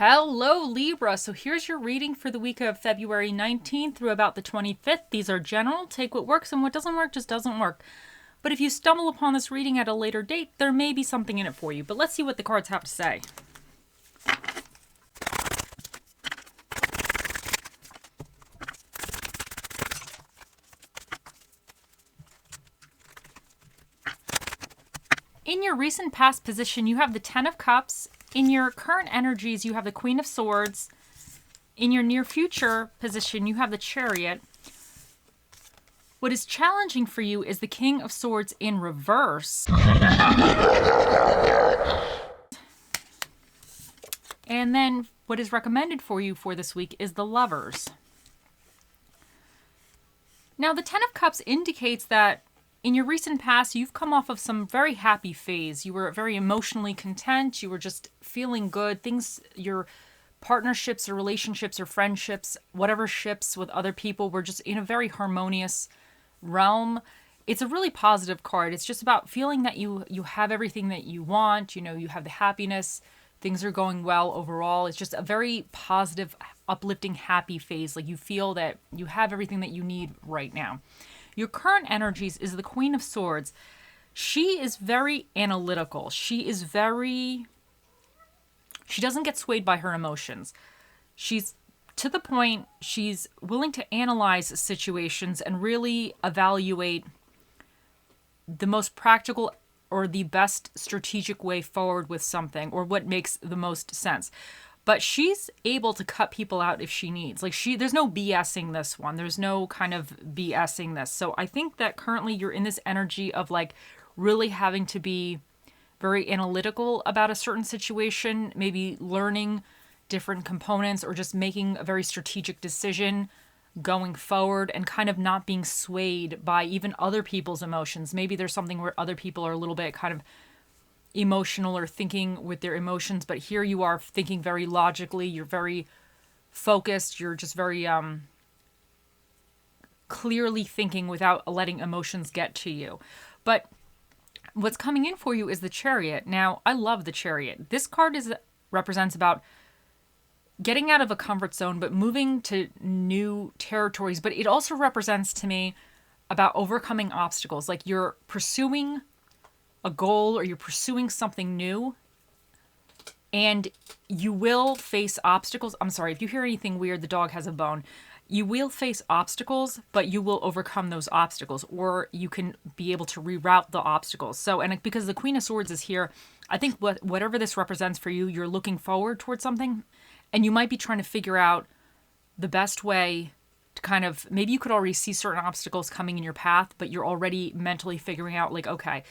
Hello, Libra. So here's your reading for the week of February 19th through about the 25th. These are general. Take what works, and what doesn't work just doesn't work. But if you stumble upon this reading at a later date, there may be something in it for you. But let's see what the cards have to say. In your recent past position, you have the Ten of Cups. In your current energies, you have the Queen of Swords. In your near future position, you have the Chariot. What is challenging for you is the King of Swords in reverse. And then what is recommended for you for this week is the Lovers. Now, the Ten of Cups indicates that in your recent past, you've come off of some very happy phase. You were very emotionally content. You were just feeling good. Things, your partnerships or relationships or friendships, whatever ships with other people were just in a very harmonious realm. It's a really positive card. It's just about feeling that you have everything that you want. You know, you have the happiness. Things are going well overall. It's just a very positive, uplifting, happy phase. Like you feel that you have everything that you need right now. Your current energies is the Queen of Swords. She is very analytical. She doesn't get swayed by her emotions. She's to the point, she's willing to analyze situations and really evaluate the most practical or the best strategic way forward with something, or what makes the most sense. But she's able to cut people out if she needs. Like there's no BSing this one. There's no kind of BSing this. So I think that currently you're in this energy of like really having to be very analytical about a certain situation, maybe learning different components or just making a very strategic decision going forward and kind of not being swayed by even other people's emotions. Maybe there's something where other people are a little bit kind of emotional or thinking with their emotions, but here you are thinking very logically. You're very focused. You're just very clearly thinking without letting emotions get to you. But what's coming in for you is the Chariot. Now, I love the Chariot. This card represents about getting out of a comfort zone, but moving to new territories. But it also represents to me about overcoming obstacles. Like you're pursuing a goal or you're pursuing something new and you will face obstacles. I'm sorry, if you hear anything weird, the dog has a bone. You will face obstacles, but you will overcome those obstacles, or you can be able to reroute the obstacles. So, and because the Queen of Swords is here, I think whatever this represents for you, you're looking forward towards something and you might be trying to figure out the best way to kind of, maybe you could already see certain obstacles coming in your path, but you're already mentally figuring out like, okay,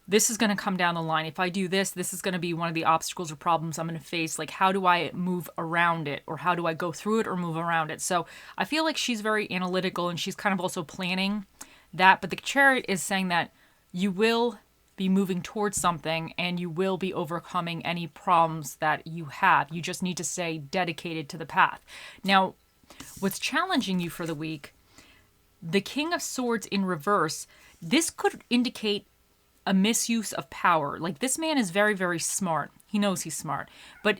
this is going to come down the line. If I do this, this is going to be one of the obstacles or problems I'm going to face. Like, how do I move around it? Or how do I go through it or move around it? So I feel like she's very analytical and she's kind of also planning that. But the Chariot is saying that you will be moving towards something and you will be overcoming any problems that you have. You just need to stay dedicated to the path. Now, what's challenging you for the week, the King of Swords in reverse, this could indicate a misuse of power. Like this man is very, very smart. He knows he's smart. But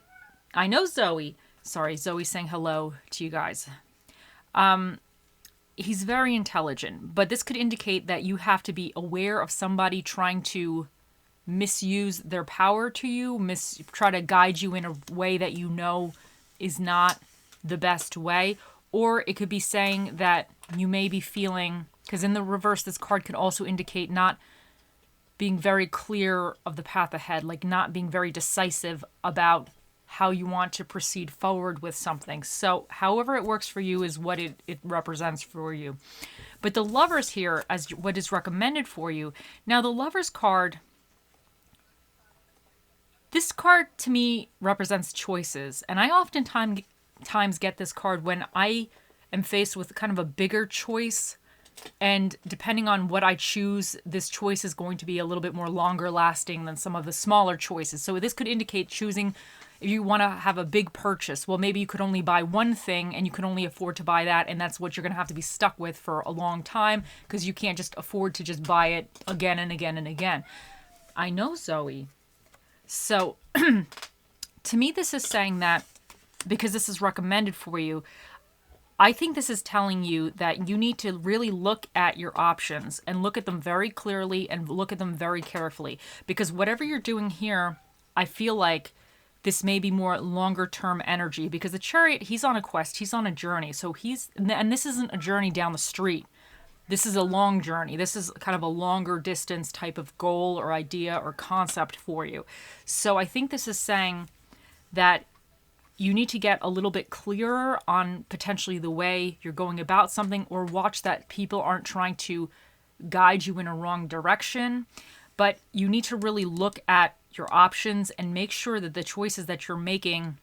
I know Zoe's saying hello to you guys. He's very intelligent, but this could indicate that you have to be aware of somebody trying to misuse their power to you, try to guide you in a way that you know is not the best way. Or it could be saying that you may be feeling, because in the reverse, this card could also indicate not being very clear of the path ahead, like not being very decisive about how you want to proceed forward with something. So however it works for you is what it represents for you. But the Lovers here as what is recommended for you. Now the Lovers card, this card to me represents choices. And I oftentimes get this card when I am faced with kind of a bigger choice. And depending on what I choose, this choice is going to be a little bit more longer lasting than some of the smaller choices. So this could indicate choosing, if you want to have a big purchase, well, maybe you could only buy one thing and you can only afford to buy that. And that's what you're going to have to be stuck with for a long time because you can't just afford to just buy it again and again and again. I know, Zoe. So to me, this is saying that because this is recommended for you, I think this is telling you that you need to really look at your options and look at them very clearly and look at them very carefully. Because whatever you're doing here, I feel like this may be more longer term energy, because the Chariot, he's on a quest, he's on a journey. So and this isn't a journey down the street. This is a long journey. This is kind of a longer distance type of goal or idea or concept for you. So I think this is saying that you need to get a little bit clearer on potentially the way you're going about something, or watch that people aren't trying to guide you in a wrong direction. But you need to really look at your options and make sure that the choices that you're making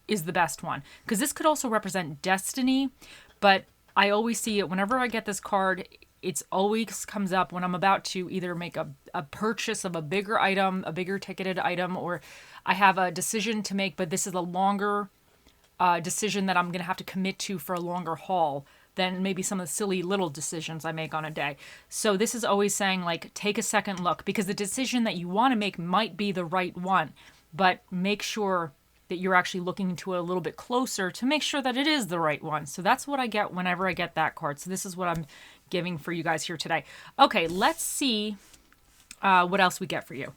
is the best one. Because this could also represent destiny, but I always see it whenever I get this card, it's always comes up when I'm about to either make a purchase of a bigger item, a bigger ticketed item, or I have a decision to make, but this is a longer decision that I'm going to have to commit to for a longer haul than maybe some of the silly little decisions I make on a day. So this is always saying, like, take a second look, because the decision that you want to make might be the right one, but make sure that you're actually looking into it a little bit closer to make sure that it is the right one. So that's what I get whenever I get that card. So this is what I'm giving for you guys here today. Okay, let's see what else we get for you.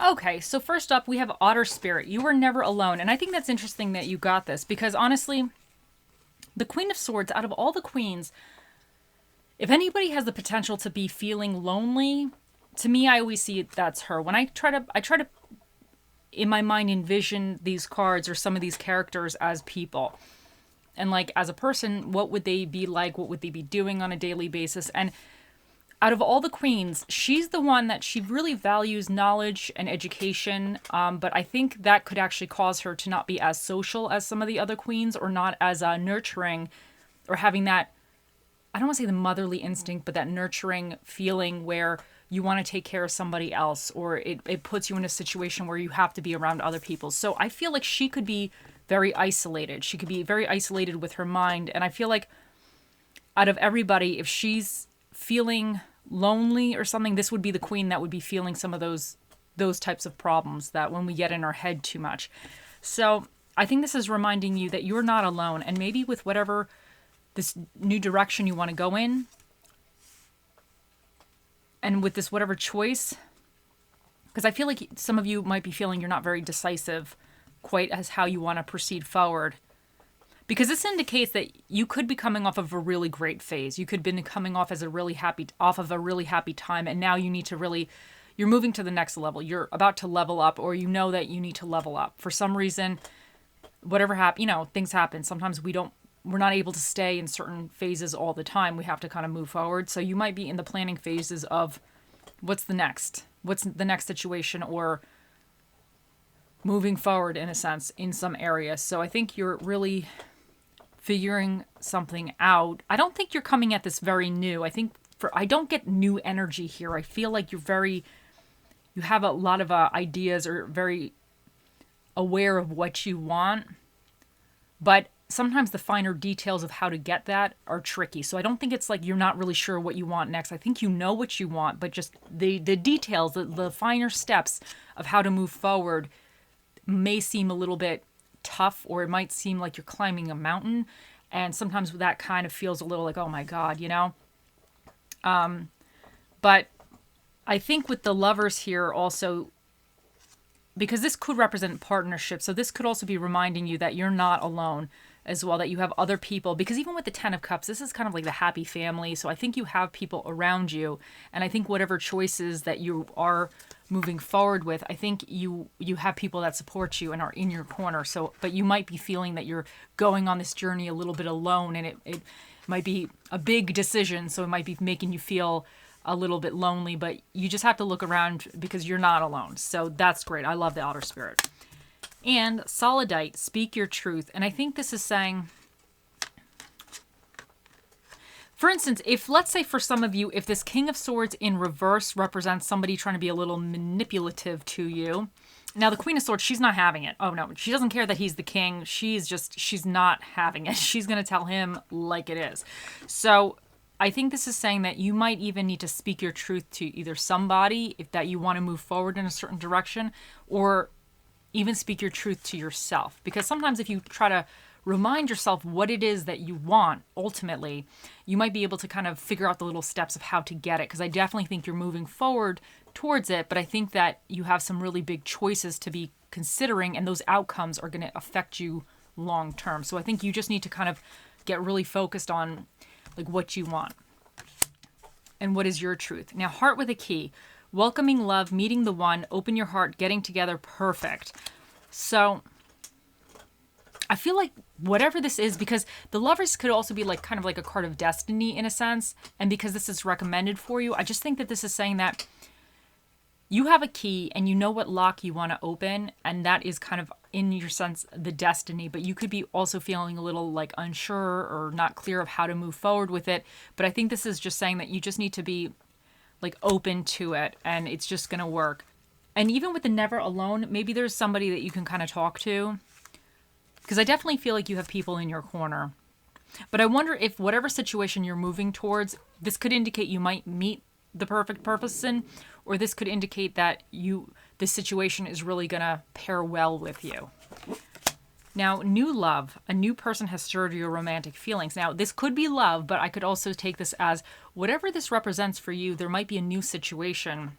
Okay, so first up, we have Otter Spirit. You were never alone. And I think that's interesting that you got this, because honestly, the Queen of Swords, out of all the queens, if anybody has the potential to be feeling lonely, to me, I always see that's her. When I try to, in my mind, envision these cards or some of these characters as people. And like, as a person, what would they be like? What would they be doing on a daily basis? And out of all the queens, she's the one that she really values knowledge and education. But I think that could actually cause her to not be as social as some of the other queens, or not as nurturing, or having that, I don't want to say the motherly instinct, but that nurturing feeling where you want to take care of somebody else, or it puts you in a situation where you have to be around other people. So I feel like she could be very isolated. She could be very isolated with her mind. And I feel like out of everybody, if she's feeling lonely or something, this would be the queen that would be feeling some of those types of problems that when we get in our head too much. So I think this is reminding you that you're not alone, and maybe with whatever this new direction you want to go in, and with this whatever choice, because I feel like some of you might be feeling you're not very decisive quite as how you want to proceed forward. Because this indicates that you could be coming off of a really great phase. You could be coming off of a really happy time, and now you need to really, you're moving to the next level. You're about to level up, or you know that you need to level up. For some reason, whatever happens, things happen. Sometimes we're not able to stay in certain phases all the time. We have to kind of move forward. So you might be in the planning phases of what's the next situation, or moving forward in a sense in some areas. So I think you're really figuring something out. I don't think you're coming at this very new. I don't get new energy here. I feel like you have a lot of ideas, or very aware of what you want, but sometimes the finer details of how to get that are tricky. So I don't think it's like you're not really sure what you want next. I think you know what you want, but just the details, the finer steps of how to move forward may seem a little bit tough, or it might seem like you're climbing a mountain, and sometimes that kind of feels a little like, oh my God, but I think with the Lovers here also, because this could represent partnership, so this could also be reminding you that you're not alone as well, that you have other people, because even with the Ten of Cups, this is kind of like the happy family. So I think you have people around you, and I think whatever choices that you are moving forward with, I think you have people that support you and are in your corner. So, but you might be feeling that you're going on this journey a little bit alone, and it might be a big decision, so it might be making you feel a little bit lonely, but you just have to look around because you're not alone. So that's great. I love the Outer Spirit. And Solidite, speak your truth. And I think this is saying, for instance, if let's say for some of you, if this King of Swords in reverse represents somebody trying to be a little manipulative to you. Now the Queen of Swords, she's not having it. Oh no, she doesn't care that he's the king. She's not having it. She's going to tell him like it is. So I think this is saying that you might even need to speak your truth to either somebody if that you want to move forward in a certain direction, or even speak your truth to yourself. Because sometimes if you try to remind yourself what it is that you want, ultimately, you might be able to kind of figure out the little steps of how to get it. Because I definitely think you're moving forward towards it, but I think that you have some really big choices to be considering, and those outcomes are going to affect you long term. So I think you just need to kind of get really focused on like what you want and what is your truth. Now, heart with a key, welcoming love, meeting the one, open your heart, getting together, perfect. So I feel like whatever this is, because the Lovers could also be like kind of like a card of destiny in a sense. And because this is recommended for you, I just think that this is saying that you have a key and you know what lock you want to open. And that is kind of in your sense, the destiny. But you could be also feeling a little like unsure or not clear of how to move forward with it. But I think this is just saying that you just need to be like open to it and it's just going to work. And even with the never alone, maybe there's somebody that you can kind of talk to. Because I definitely feel like you have people in your corner. But I wonder if whatever situation you're moving towards, this could indicate you might meet the perfect person, or this could indicate that this situation is really going to pair well with you. Now, new love. A new person has stirred your romantic feelings. Now, this could be love, but I could also take this as whatever this represents for you, there might be a new situation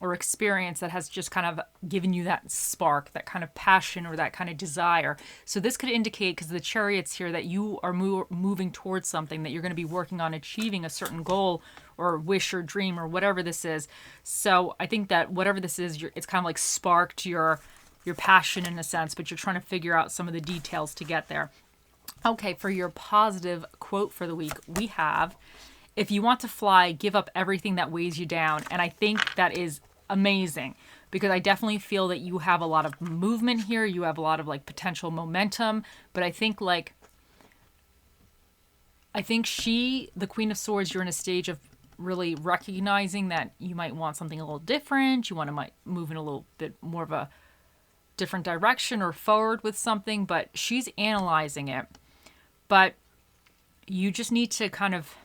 or experience that has just kind of given you that spark, that kind of passion or that kind of desire. So this could indicate, because the Chariot's here, that you are moving towards something, that you're going to be working on achieving a certain goal or wish or dream or whatever this is. So I think that whatever this is, it's kind of like sparked your passion in a sense, but you're trying to figure out some of the details to get there. Okay, for your positive quote for the week, we have, if you want to fly, give up everything that weighs you down. And I think that is amazing, because I definitely feel that you have a lot of movement here. You have a lot of like potential momentum, but I think the Queen of Swords, you're in a stage of really recognizing that you might want something a little different. You want to might move in a little bit more of a different direction or forward with something, but she's analyzing it. But you just need to kind of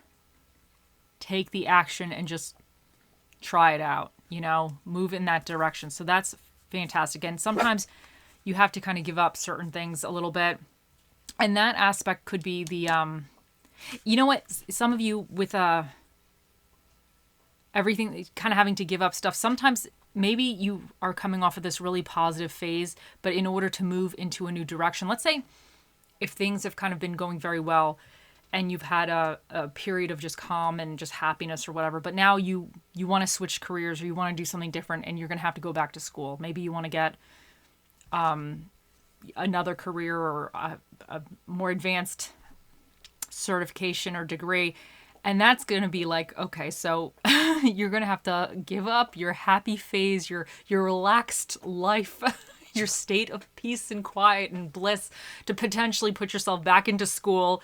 take the action and just try it out, move in that direction. So that's fantastic. And sometimes you have to kind of give up certain things a little bit. And that aspect could be the, some of you with everything, kind of having to give up stuff. Sometimes maybe you are coming off of this really positive phase, but in order to move into a new direction, let's say if things have kind of been going very well and you've had a period of just calm and just happiness or whatever, but now you want to switch careers or you want to do something different and you're going to have to go back to school. Maybe you want to get another career or a more advanced certification or degree. And that's going to be like, okay, so you're going to have to give up your happy phase, your relaxed life, your state of peace and quiet and bliss to potentially put yourself back into school,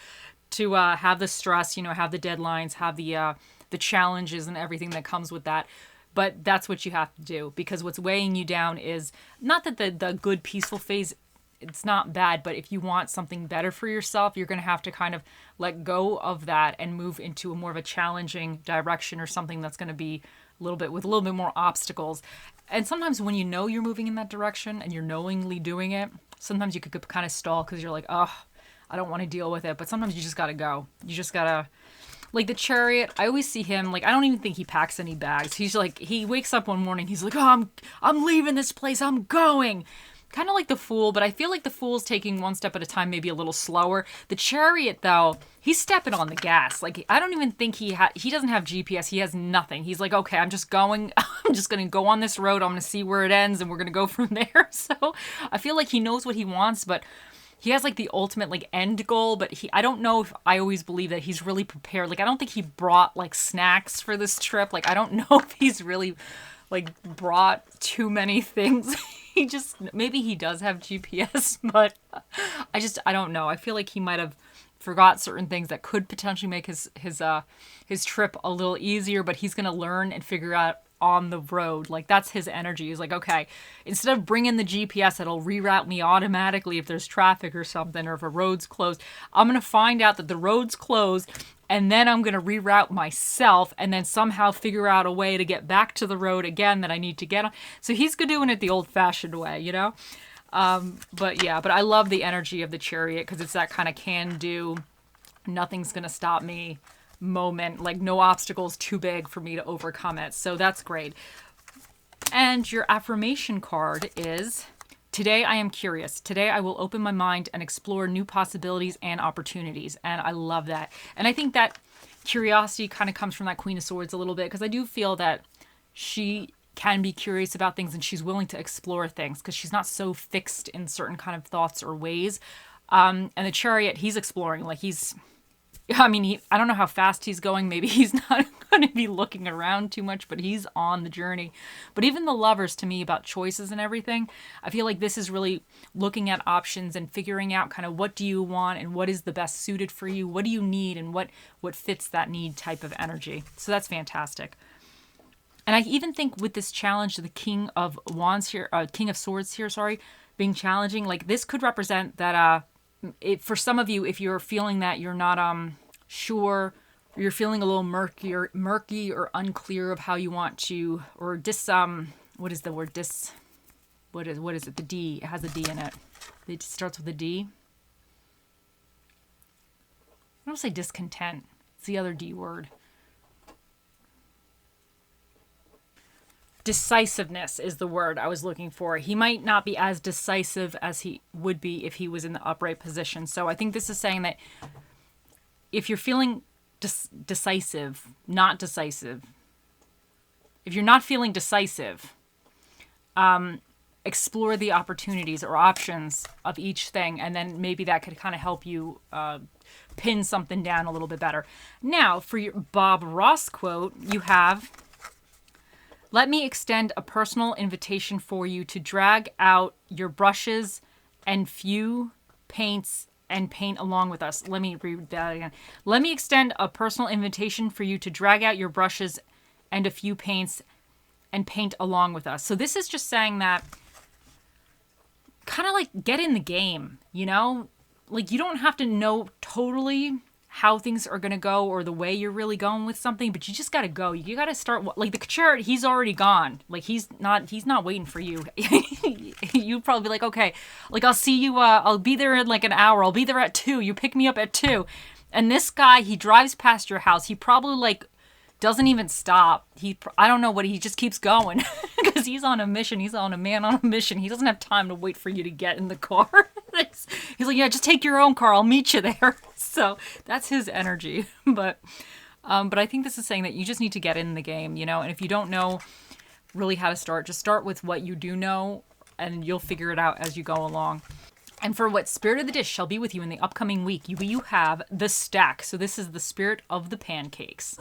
to have the stress, have the deadlines, have the challenges and everything that comes with that. But that's what you have to do, because what's weighing you down is not that the good, peaceful phase, it's not bad, but if you want something better for yourself, you're going to have to kind of let go of that and move into a more of a challenging direction or something that's going to be with a little bit more obstacles. And sometimes when you're moving in that direction and you're knowingly doing it, sometimes you could kind of stall because you're like, oh, I don't want to deal with it. But sometimes you just got to go. You just got to, like the Chariot, I always see him, like, I don't even think he packs any bags. He's like, he wakes up one morning, he's like, oh, I'm leaving this place, I'm going. Kind of like the Fool, but I feel like the Fool's taking one step at a time, maybe a little slower. The Chariot, though, he's stepping on the gas. Like, I don't even think he doesn't have GPS. He has nothing. He's like, okay, I'm just going. I'm just going to go on this road. I'm going to see where it ends, and we're going to go from there. So I feel like he knows what he wants, but he has like the ultimate like end goal. But I don't know if I always believe that he's really prepared. Like, I don't think he brought like snacks for this trip. Like, I don't know if he's really like brought too many things. maybe he does have GPS, but I don't know. I feel like he might have forgot certain things that could potentially make his trip a little easier, but he's going to learn and figure out on the road. Like, that's his energy. He's like, okay, instead of bringing the GPS that'll reroute me automatically if there's traffic or something, or if a road's closed, I'm going to find out that the road's closed, and then I'm going to reroute myself and then somehow figure out a way to get back to the road again that I need to get on. So he's doing it the old-fashioned way, you know? But I love the energy of the Chariot because it's that kind of can-do, nothing's going to stop me moment. Like, no obstacle's too big for me to overcome it. So that's great. And your affirmation card is, today I am curious. Today I will open my mind and explore new possibilities and opportunities. And I love that. And I think that curiosity kind of comes from that Queen of Swords a little bit, because I do feel that she can be curious about things and she's willing to explore things because she's not so fixed in certain kind of thoughts or ways. And the Chariot, he's exploring. Like, I don't know how fast he's going. Maybe he's not going to be looking around too much, but he's on the journey. But even the Lovers, to me, about choices and everything, I feel like this is really looking at options and figuring out kind of what do you want and what is the best suited for you, what do you need, and what fits that need type of energy. So that's fantastic. And I even think with this challenge, the King of Swords here, being challenging, like, this could represent that for some of you, if you're feeling that you're not sure, or you're feeling a little murky or unclear of how you want to, or what is the word? What is it? The D. It has a D in it. It starts with a D. I don't say discontent. It's the other D word. Decisiveness is the word I was looking for. He might not be as decisive as he would be if he was in the upright position. So I think this is saying that if you're feeling decisive, not decisive, if you're not feeling decisive, explore the opportunities or options of each thing, and then maybe that could kind of help you pin something down a little bit better. Now, for your Bob Ross quote, you have, "Let me extend a personal invitation for you to drag out your brushes and few paints and paint along with us." Let me read that again. "Let me extend a personal invitation for you to drag out your brushes and a few paints and paint along with us." So this is just saying that kind of like get in the game, you know? Like, you don't have to know totally how things are going to go or the way you're really going with something, but you just got to go. You got to start. Like, the Chariot, he's already gone. Like, he's not waiting for you. You'd probably be like, okay, like, I'll see you, I'll be there in like an hour. I'll be there at 2. You pick me up at 2. And this guy, he drives past your house. He probably like doesn't even stop. I don't know what, he just keeps going because he's on a mission. He's on a man on a mission. He doesn't have time to wait for you to get in the car. He's like, yeah, just take your own car. I'll meet you there. So that's his energy. But I think this is saying that you just need to get in the game, you know, and if you don't know really how to start, just start with what you do know and you'll figure it out as you go along. And for what Spirit of the Dish shall be with you in the upcoming week, you have the Stack. So this is the Spirit of the Pancakes.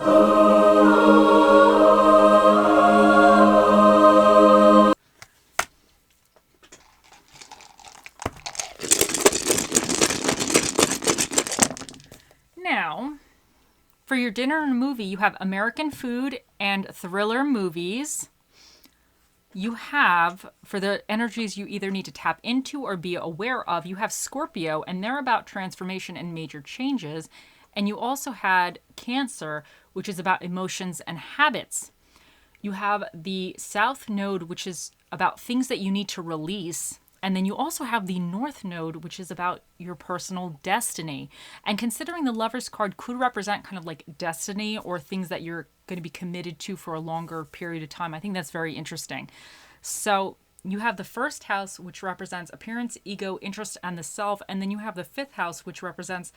Now, for your dinner and movie, you have American food and thriller movies. You have, for the energies you either need to tap into or be aware of, you have Scorpio, and they're about transformation and major changes. And you also had Cancer, which is about emotions and habits. You have the South Node, which is about things that you need to release. And then you also have the North Node, which is about your personal destiny. And considering the Lover's card could represent kind of like destiny or things that you're going to be committed to for a longer period of time, I think that's very interesting. So you have the first house, which represents appearance, ego, interest, and the self. And then you have the fifth house, which represents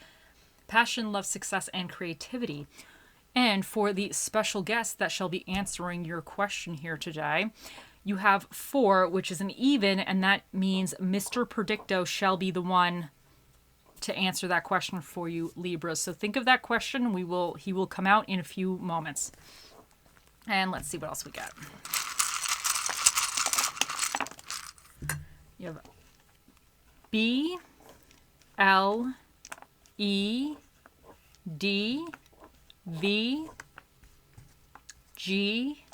passion, love, success, and creativity. And for the special guest that shall be answering your question here today, you have 4, which is an even, and that means Mr. Predicto shall be the one to answer that question for you, Libra. So think of that question. He will come out in a few moments. And let's see what else we got. You have B, L, E, D, V, G,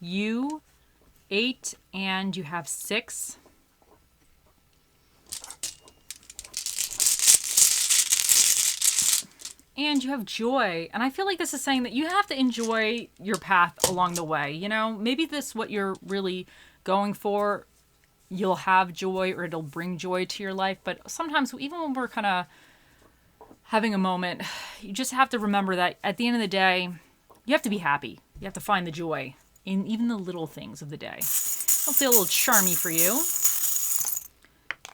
U, 8, and you have 6. And you have joy. And I feel like this is saying that you have to enjoy your path along the way. You know, maybe this is what you're really going for. You'll have joy, or it'll bring joy to your life. But sometimes, even when we're kind of having a moment, you just have to remember that at the end of the day, you have to be happy. You have to find the joy in even the little things of the day. I'll feel a little charmy for you.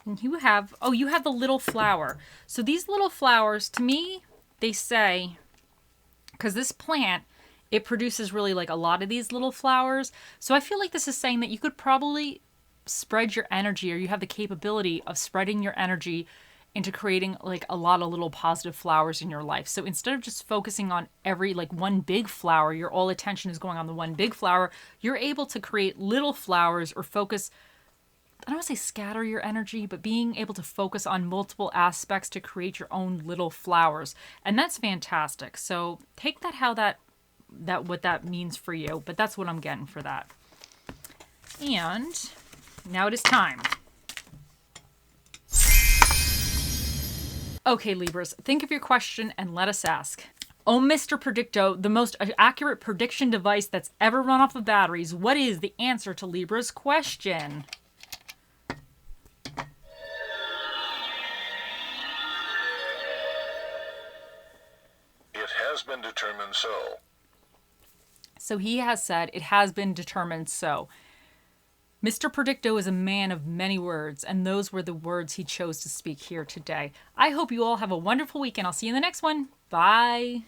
And you have the little flower. So these little flowers, to me, they say, because this plant, it produces really like a lot of these little flowers. So I feel like this is saying that you could probably spread your energy, or you have the capability of spreading your energy into creating like a lot of little positive flowers in your life. So instead of just focusing on every like one big flower, your all attention is going on the one big flower, you're able to create little flowers, or focus, I don't want to say scatter your energy, but being able to focus on multiple aspects to create your own little flowers. And that's fantastic. So take that how that what that means for you, but that's what I'm getting for that. And now it is time. Okay, Libras, think of your question and let us ask. Oh, Mr. Predicto, the most accurate prediction device that's ever run off the batteries, what is the answer to Libra's question? It has been determined so. So he has said, it has been determined so. Mr. Predicto is a man of many words, and those were the words he chose to speak here today. I hope you all have a wonderful week, and I'll see you in the next one. Bye.